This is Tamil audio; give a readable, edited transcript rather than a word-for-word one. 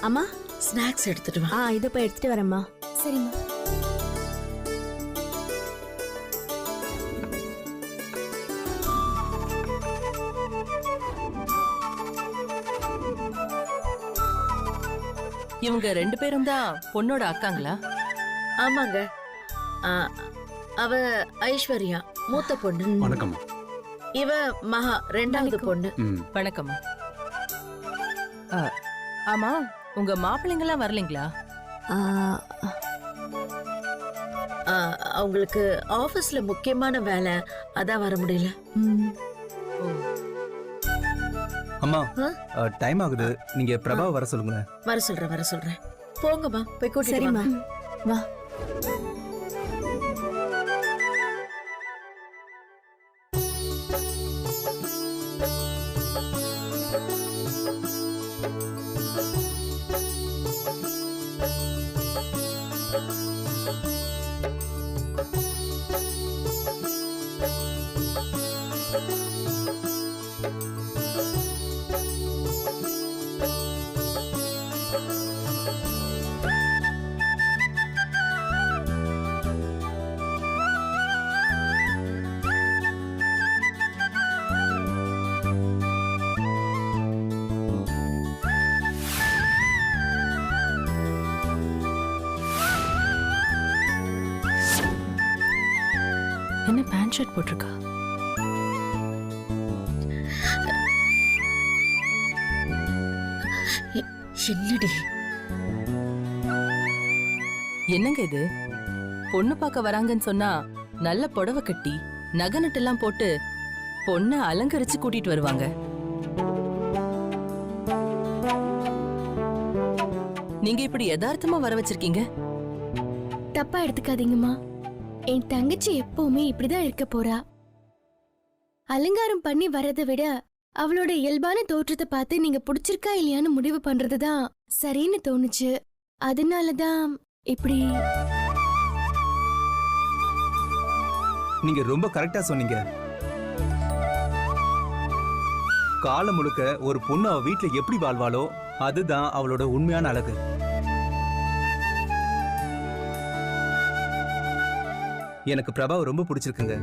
அம்மா ஸ்நாக்ஸ் எடுத்துட்டு வா. இதை போய் எடுத்துட்டு வரேம்மா. சரிம்மா. இவங்க 2 பேரும் தான் பொண்ணோட அக்காங்களா? ஆமாங்க. ஆ, அவ ஐஸ்வர்யா மூத்த பொண்ணு. வணக்கம். இவ மகா 2வது பொண்ணு. வணக்கம்மா. ஆமா, உங்க மாப்பிள்ளைங்களாம் வரலீங்களா? அவங்களுக்கு ஆபீஸ்ல முக்கியமான வேலை, அதான் வர முடியல. அம்மா டைம் ஆகுது, நீங்க பிரபா வர சொல்லுங்க. வர சொல்றேன். போங்கம்மா, போய் கூட்டிட்டு சரிம்மா வா. என்ன பேண்ட் ஷர்ட் போட்டிருக்கா? என்னடி என்னங்க இது? பொண்ணு பார்க்க வராங்கன்னு சொன்னா நல்ல புடவை கட்டி நகை நட்டெல்லாம் போட்டு பொண்ணை அலங்கரிச்சு கூட்டிட்டு வருவாங்க. நீங்க இப்படி யதார்த்தமா வர வச்சிருக்கீங்க. தப்பா எடுத்துக்காதீங்கம்மா. என் தங்கச்சி எப்பவுமே இப்படிதான் இருக்க போறா. அலங்காரம் பண்ணி வரதை விட அவளோட இயல்பான தோற்றத்தை பார்த்து நீங்க பிடிச்சிருக்கா இல்லையான்னு முடிவு பண்றதுதான் சரின்னு தோணுச்சு. அதனாலதான் இப்படி. நீங்க ரொம்ப கரெக்டா சொன்னீங்க. காலம் முழுக்க ஒரு பொண்ணு அவ வீட்டுல எப்படி வாழ்வாளோ அதுதான் அவளோட உண்மையான அழகு. எனக்கு பிரபாவை ரொம்ப பிடிச்சிருக்குங்க.